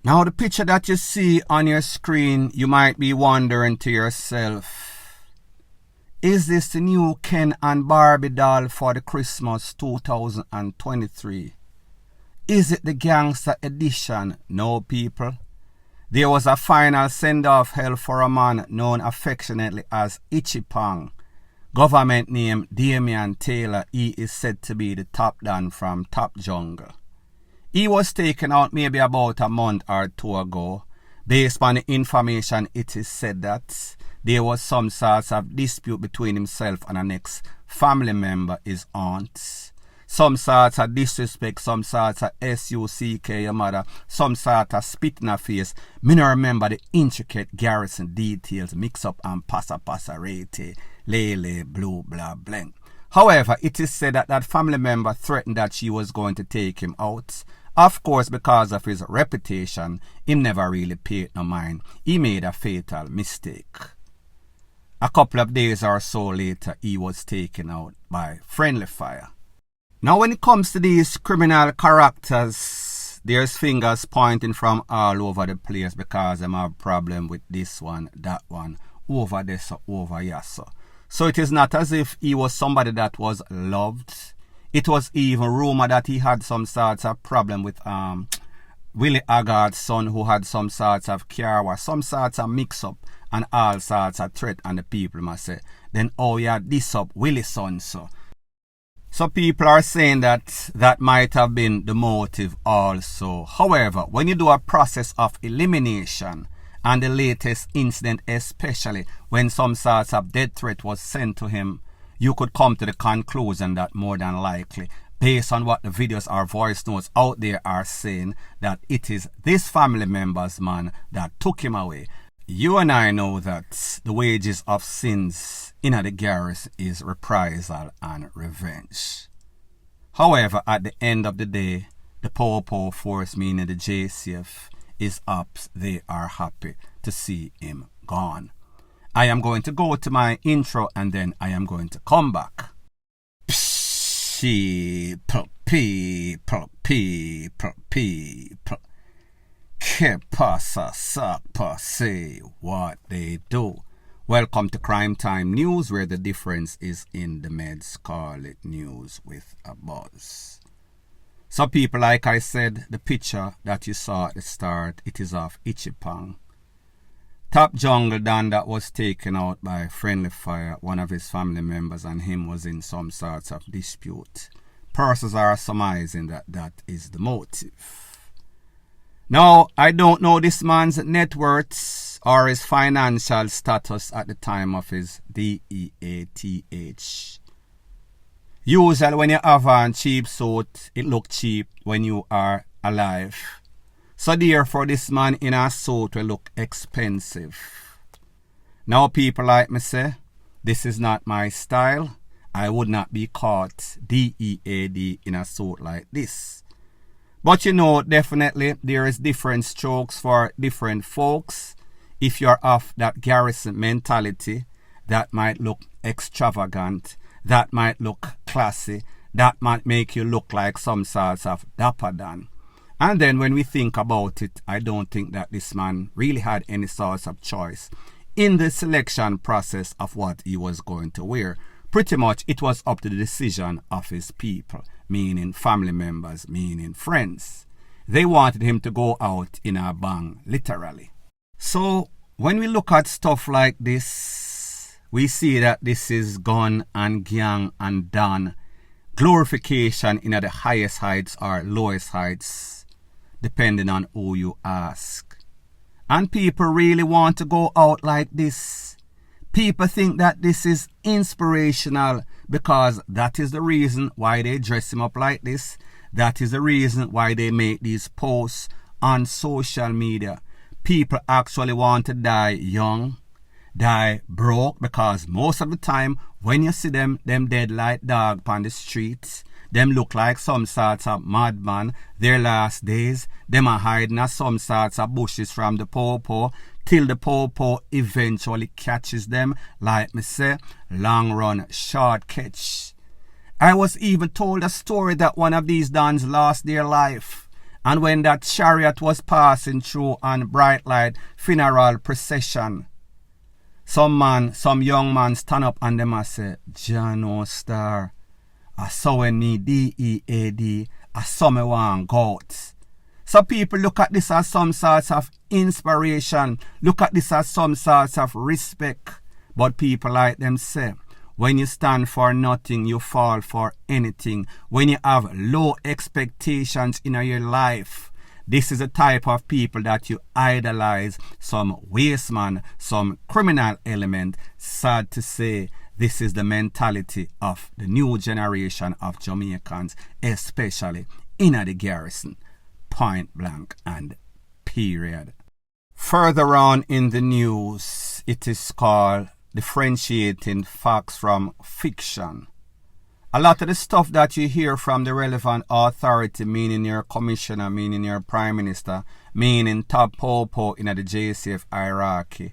Now the picture that you see on your screen, you might be wondering to yourself, is this the new Ken and Barbie doll for the Christmas 2023? Is it the gangster edition? No, people. There was a final send-off held for a man known affectionately as Ichipang. Government name Damian Taylor. He is said to be the top dan from Top Jungle. He was taken out maybe about a month or two ago. Based on the information, it is said that there was some sorts of dispute between himself and an ex-family member, his aunt. Some sorts of disrespect, some sorts of SUCK your mother, some sort of spit in her face. Me no remember the intricate garrison details, mix up and passa rete, lele, blue, blah, blank. However, it is said that that family member threatened that she was going to take him out. Of course, because of his reputation, he never really paid no mind. He made a fatal mistake. A couple of days or so later, he was taken out by friendly fire. Now, when it comes to these criminal characters, there's fingers pointing from all over the place because they have a problem with this one, that one, over this or over here. So it is not as if he was somebody that was loved. It was even rumored that he had some sorts of problem with Willie Haggard's son, who had some sorts of care or some sorts of mix-up and all sorts of threat, and the people must say, then oh yeah, this up Willie's son. So people are saying that that might have been the motive also. However, when you do a process of elimination, and the latest incident especially, when some sorts of death threat was sent to him, you could come to the conclusion that more than likely, based on what the videos or voice notes out there are saying, that it is this family member's man that took him away. You and I know that the wages of sins in the garrison is reprisal and revenge. However, at the end of the day, the Popo force, meaning the JCF, is up. They are happy to see him gone. I am going to go to my intro and then I am going to come back. People. Que pasa, sakpa, say what they do. Welcome to Crime Time News, where the difference is in the meds. Call it news with a buzz. So people, like I said, the picture that you saw at the start, it is of Ichipang. Top Jungle Dan that was taken out by friendly fire, one of his family members, and him was in some sorts of dispute. Persons are surmising that that is the motive. Now, I don't know this man's net worth or his financial status at the time of his DEATH. Usually when you have a cheap suit, it look cheap when you are alive. So therefore this man in a suit will look expensive. Now people like me say, this is not my style. I would not be caught DEAD in a suit like this. But you know, definitely there is different strokes for different folks. If you're of that garrison mentality, that might look extravagant, that might look classy, that might make you look like some sorts of dapper dan. And then when we think about it, I don't think that this man really had any sorts of choice in the selection process of what he was going to wear. Pretty much it was up to the decision of his people, meaning family members, meaning friends. They wanted him to go out in a bang, literally. So when we look at stuff like this, we see that this is gun and gang and dan glorification in the highest heights or lowest heights, depending on who you ask. And people really want to go out like this. People think that this is inspirational because that is the reason why they dress him up like this. That is the reason why they make these posts on social media. People actually want to die young, die broke, because most of the time when you see them dead like dog on the streets, them look like some sorts of madman. Their last days, them are hiding at some sorts of bushes from the Popo till the Popo eventually catches them. Like me say, long run, short catch. I was even told a story that one of these dons lost their life And when that chariot was passing through on bright light funeral procession, some young man stand up and them a say, Jano Star, I saw when me DEAD, I saw me one goat. So people look at this as some sorts of inspiration, look at this as some sorts of respect. But people like them say, when you stand for nothing, you fall for anything. When you have low expectations in your life, this is the type of people that you idolize, some waste man, some criminal element. Sad to say, this is the mentality of the new generation of Jamaicans, especially in the garrison. Point blank and period. Further on in the news, it is called differentiating facts from fiction. A lot of the stuff that you hear from the relevant authority, meaning your commissioner, meaning your prime minister, meaning top popo in the JCF hierarchy,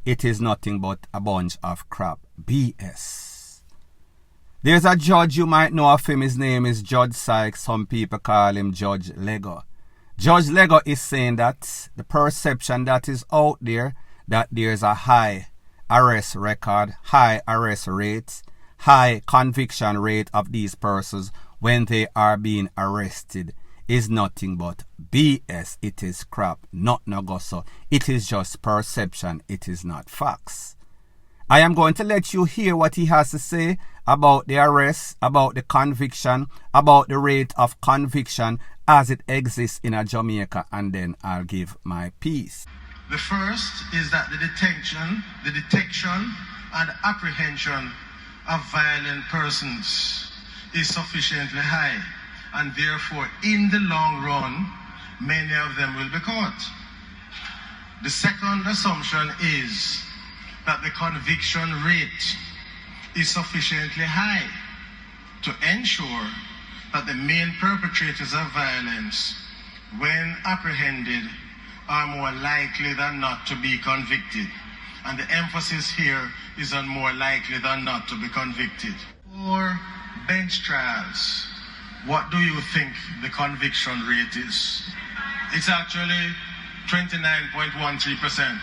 it is nothing but a bunch of crap. BS. There's a judge, you might know of him, his name is Judge Sykes, some people call him Judge Lego. Judge Lego is saying that the perception that is out there, that there's a high arrest record, high arrest rates, high conviction rate of these persons when they are being arrested is nothing but BS. It is crap, not so. It is just perception, it is not facts. I am going to let you hear what he has to say about the arrest, about the conviction, about the rate of conviction as it exists in Jamaica, and then I'll give my piece. The first is that the detection and apprehension of violent persons is sufficiently high, and therefore in the long run many of them will be caught. The second assumption is that the conviction rate is sufficiently high to ensure that the main perpetrators of violence, when apprehended, are more likely than not to be convicted. And the emphasis here is on more likely than not to be convicted. For bench trials, what do you think the conviction rate is? It's actually 29.13%.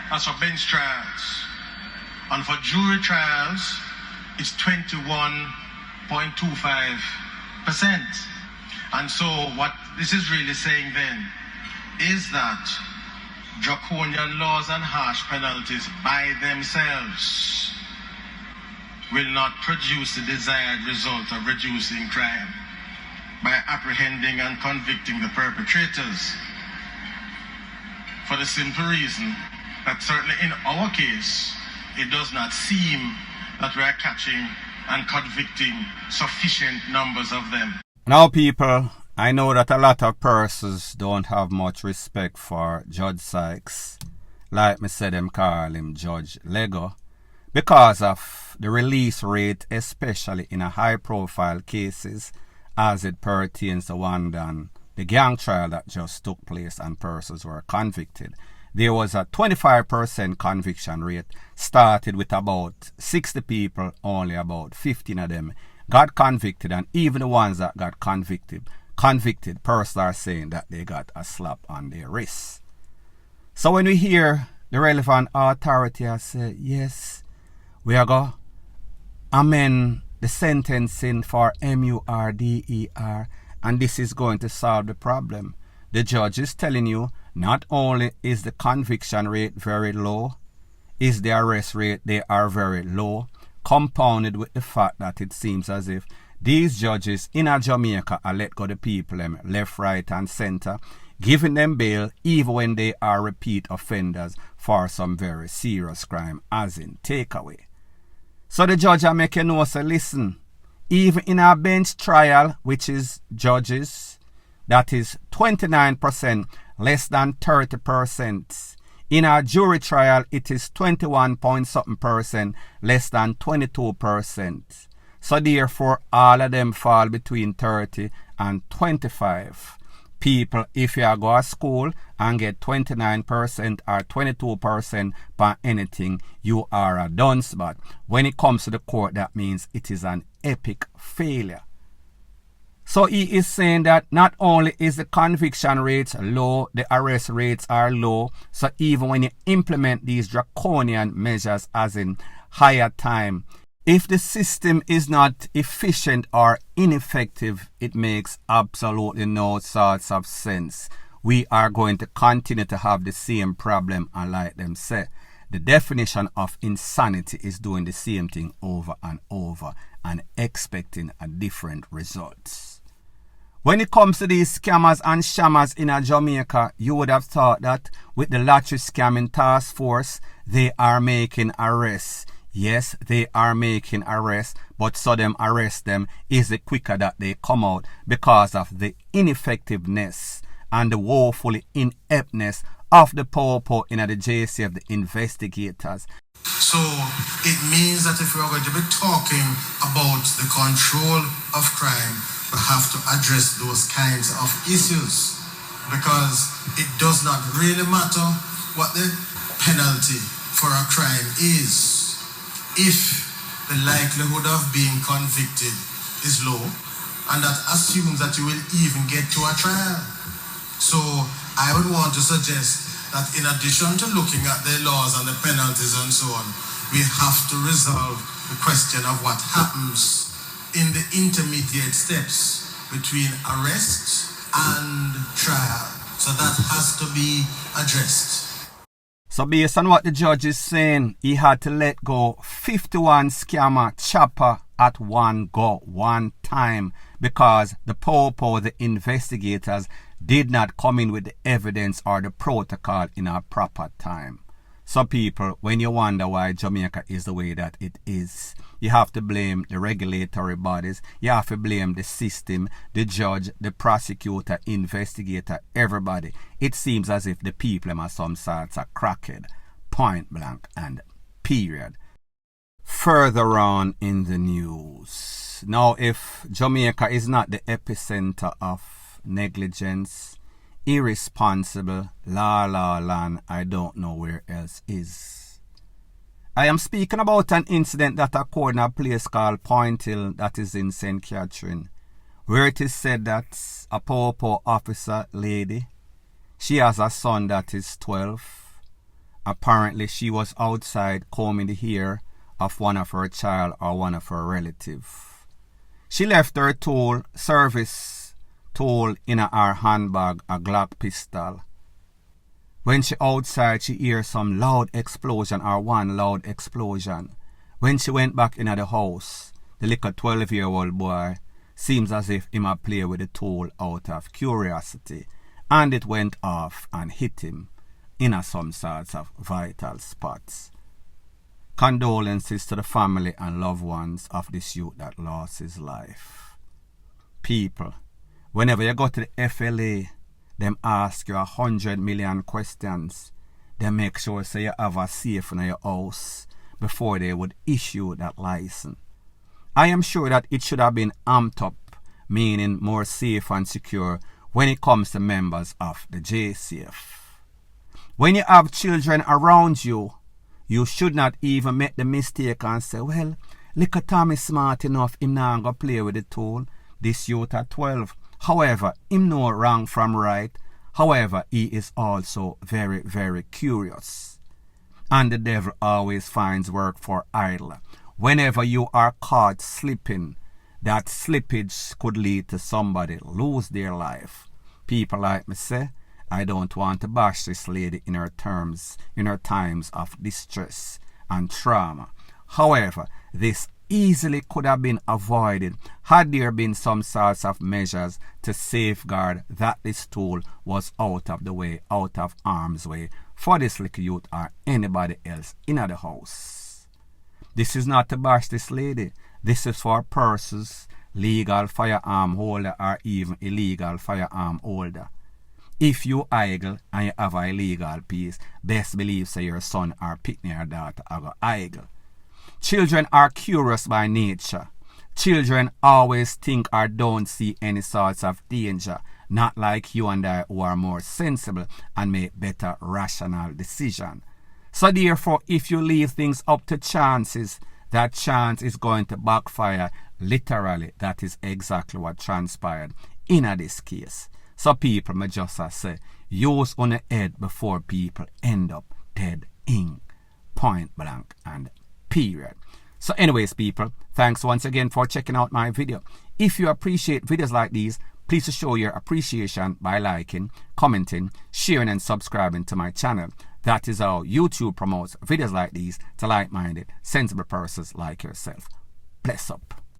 That's for bench trials. And for jury trials, it's 21.25%. And so what this is really saying then is that draconian laws and harsh penalties by themselves will not produce the desired result of reducing crime by apprehending and convicting the perpetrators, for the simple reason that certainly in our case, it does not seem that we are catching and convicting sufficient numbers of them. Now people, I know that a lot of persons don't have much respect for Judge Sykes, like me said them call him Judge Lego, because of the release rate, especially in a high profile cases as it pertains to one done the gang trial that just took place and persons were convicted. There was a 25% conviction rate, started with about 60 people, only about 15 of them got convicted, and even the ones that got convicted persons are saying that they got a slap on their wrists. So when we hear the relevant authority say, yes, we are going to amend the sentencing for MURDER, and this is going to solve the problem. The judge is telling you not only is the conviction rate very low, is the arrest rate, they are very low, compounded with the fact that it seems as if these judges in Jamaica are let go the people left, right and center, giving them bail even when they are repeat offenders for some very serious crime, as in takeaway. So the judge are making know, say, listen, even in our bench trial, which is judges, that is 29%, less than 30%. In our jury trial, it is 21.something%, less than 22%. So therefore, all of them fall between 30 and 25. People, if you go to school and get 29% or 22% for anything, you are a dunce. But when it comes to the court, that means it is an epic failure. So he is saying that not only is the conviction rates low, the arrest rates are low. So even when you implement these draconian measures, as in higher time, if the system is not efficient or ineffective, it makes absolutely no sorts of sense. We are going to continue to have the same problem, and like them say, the definition of insanity is doing the same thing over and over and expecting a different results. When it comes to these scammers and shammers in Jamaica, you would have thought that with the lottery scamming task force, they are making arrests. Yes, they are making arrests, but so them arrest them is the quicker that they come out because of the ineffectiveness and the woefully ineptness of the popo in the JCF, the investigators. So it means that if we are going to be talking about the control of crime, we have to address those kinds of issues, because it does not really matter what the penalty for a crime is if the likelihood of being convicted is low, and that assumes that you will even get to a trial. So I would want to suggest that in addition to looking at the laws and the penalties and so on, we have to resolve the question of what happens in the intermediate steps between arrest and trial. So that has to be addressed. So based on what the judge is saying, he had to let go 51 scammer chopper at one go, one time, because the popo, the investigators, did not come in with the evidence or the protocol in a proper time. So people, when you wonder why Jamaica is the way that it is, you have to blame the regulatory bodies, you have to blame the system, the judge, the prosecutor, investigator, everybody. It seems as if the people are some sorts of crackhead, point blank and period. Further on in the news. Now, if Jamaica is not the epicenter of negligence, irresponsible, la land, I don't know where else is. I am speaking about an incident that occurred in a place called Point Hill that is in St. Catherine, where it is said that a popo officer lady, she has a son that is 12. Apparently she was outside combing the hair of one of her child or one of her relative. She left her tool, service tool, in her handbag, a Glock pistol. When she outside, she hears some loud explosion or one loud explosion. When she went back into the house, the little 12-year-old boy seems as if he might play with the tool out of curiosity, and it went off and hit him in some sorts of vital spots. Condolences to the family and loved ones of this youth that lost his life. People, whenever you go to the FLA, them ask you 100 million questions. They make sure say you have a safe in your house before they would issue that license. I am sure that it should have been amped up, meaning more safe and secure when it comes to members of the JCF. When you have children around you, you should not even make the mistake and say, well, little Tommy smart enough, him not go play with the tool. This youth at 12. However, him know wrong from right. However, he is also very, very curious. And the devil always finds work for idle. Whenever you are caught slipping, that slippage could lead to somebody lose their life. People like me say, I don't want to bash this lady in her times of distress and trauma. However, this easily could have been avoided had there been some sorts of measures to safeguard that this tool was out of the way, out of harm's way for this little youth or anybody else in the house. This is not to bash this lady. This is for persons, legal firearm holder or even illegal firearm holder. If you idle and you have a illegal piece, best believe say your son or pitney or daughter have a idle. Children are curious by nature. Children always think or don't see any sorts of danger, not like you and I who are more sensible and make better rational decisions. So therefore, if you leave things up to chances, that chance is going to backfire Literally, that is exactly what transpired in this case. So people, me just say, use on the head before people end up dead in point blank and period. So anyways, people, thanks once again for checking out my video. If you appreciate videos like these, please show your appreciation by liking, commenting, sharing and subscribing to my channel. That is how YouTube promotes videos like these to like-minded, sensible persons like yourself. Bless up.